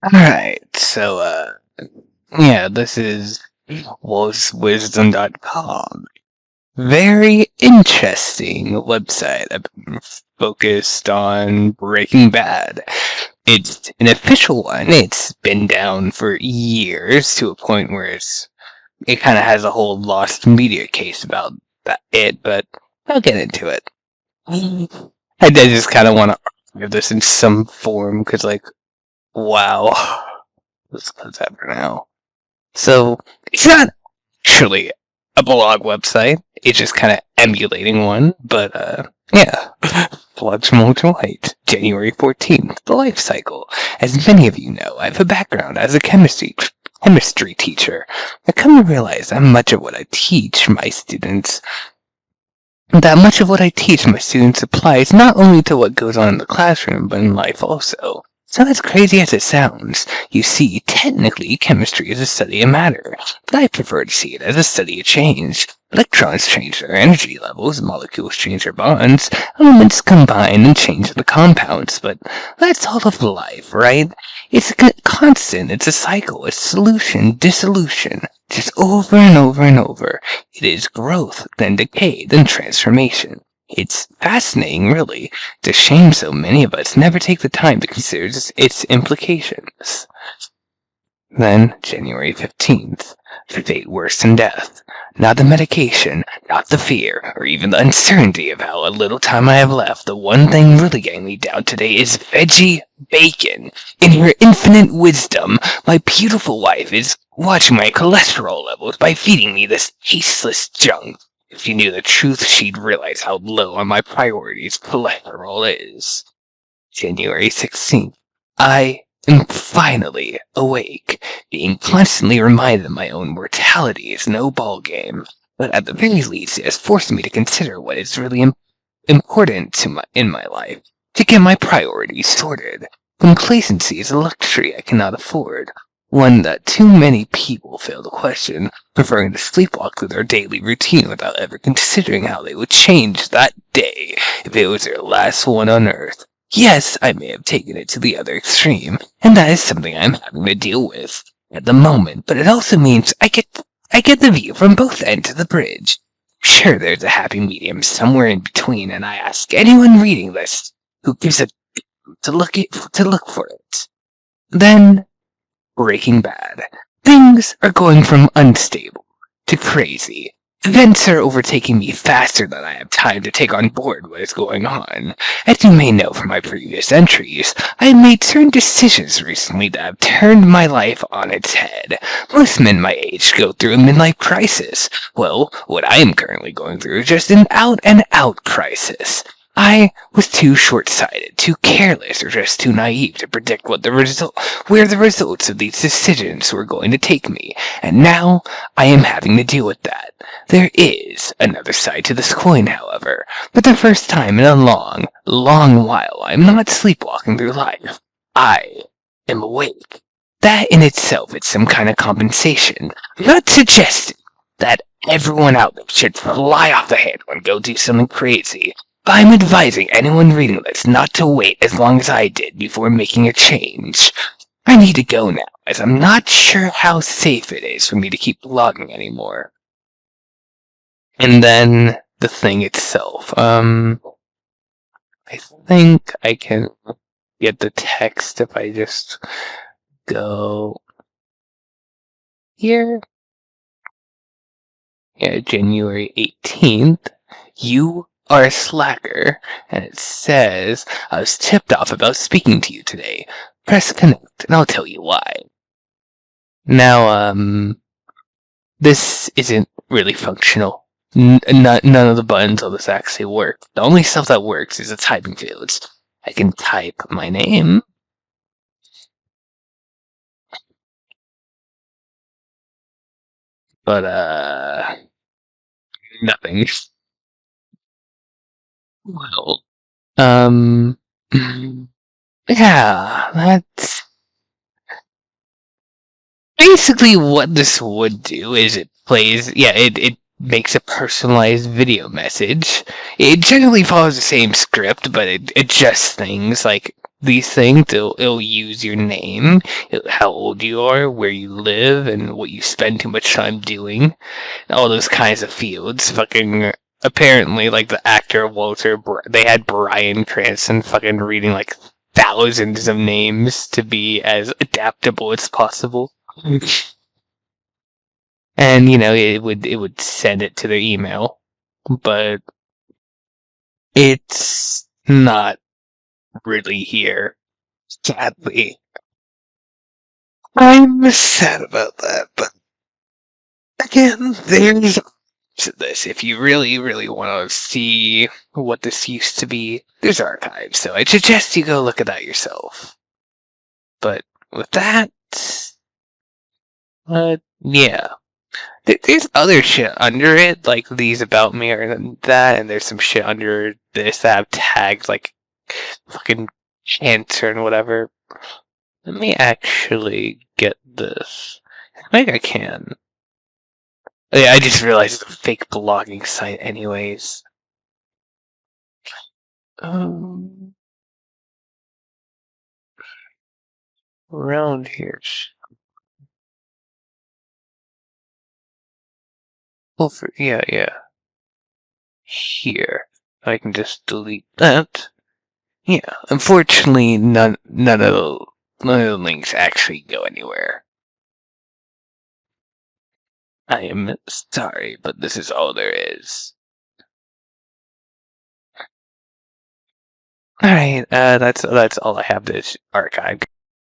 Alright, so, yeah, this is wolfswisdom.com. Very interesting website. I've been focused on Breaking Bad. It's an official one. It's been down for years to a point where it kind of has a whole lost media case about but I'll get into it. I did just kind of want to argue this in some form, because, wow. Let's close that for now. So, it's not actually a blog website. It's just kind of emulating one. But, yeah. Flux Multi-White, January 14th, the life cycle. As many of you know, I have a background as a chemistry teacher. I come to realize that much of what I teach my students applies not only to what goes on in the classroom, but in life also. So as crazy as it sounds, you see, technically, chemistry is a study of matter, but I prefer to see it as a study of change. Electrons change their energy levels, molecules change their bonds, elements combine and change the compounds, but that's all of life, right? It's a constant, it's a cycle, it's solution, dissolution, just over and over and over. It is growth, then decay, then transformation. It's fascinating, really. It's a shame so many of us never take the time to consider its implications. Then, January 15th, fate worse than death. Not the medication, not the fear, or even the uncertainty of how little time I have left. The one thing really getting me down today is veggie bacon. In her infinite wisdom, my beautiful wife is watching my cholesterol levels by feeding me this tasteless junk. If she knew the truth, she'd realize how low on my priorities cholesterol is. January 16th. I am finally awake, being constantly reminded that my own mortality is no ballgame. But at the very least, it has forced me to consider what is really important in my life, to get my priorities sorted. Complacency is a luxury I cannot afford. One that too many people fail to question, preferring to sleepwalk through their daily routine without ever considering how they would change that day if it was their last one on Earth. Yes, I may have taken it to the other extreme, and that is something I'm having to deal with at the moment, but it also means I get the view from both ends of the bridge. Sure, there's a happy medium somewhere in between, and I ask anyone reading this who gives a to look for it. Then, Breaking Bad. Things are going from unstable to crazy. Events are overtaking me faster than I have time to take on board what is going on. As you may know from my previous entries, I have made certain decisions recently that have turned my life on its head. Most men my age go through a midlife crisis. Well, what I am currently going through is just an out-and-out crisis. I was too short-sighted, too careless, or just too naive to predict where the results of these decisions were going to take me, and now I am having to deal with that. There is another side to this coin, however. For the first time in a long, long while, I am not sleepwalking through life. I am awake. That in itself is some kind of compensation. I'm not suggesting that everyone out there should fly off the handle and go do something crazy. But I'm advising anyone reading this not to wait as long as I did before making a change. I need to go now, as I'm not sure how safe it is for me to keep blogging anymore. And then, the thing itself. I think I can get the text if I just go here. Yeah, January 18th. You are a slacker, and it says, I was tipped off about speaking to you today. Press connect, and I'll tell you why. Now, this isn't really functional. None of the buttons on this actually work. The only stuff that works is the typing fields. I can type my name. But, nothing. Well, yeah, that's basically what this would do. Is it makes a personalized video message. It generally follows the same script, but it adjusts things, like these things, it'll use your name, how old you are, where you live, and what you spend too much time doing. All those kinds of fields. Fucking apparently, like the actor Walter, they had Bryan Cranston fucking reading like thousands of names to be as adaptable as possible. And it would send it to their email, but it's not really here, sadly. I'm sad about that, but again, there's to this. If you really, really want to see what this used to be, there's archives, so I suggest you go look at that yourself. But with that, yeah. There's other shit under it, like these about me or that, and there's some shit under this that have tags like fucking cancer and whatever. Let me actually get this. I think I can. Yeah, I just realized it's a fake blogging site anyways. Around here. Well, yeah. Here. I can just delete that. Yeah, unfortunately, none of the links actually go anywhere. I am sorry, but this is all there is. Alright, that's all I have this archive.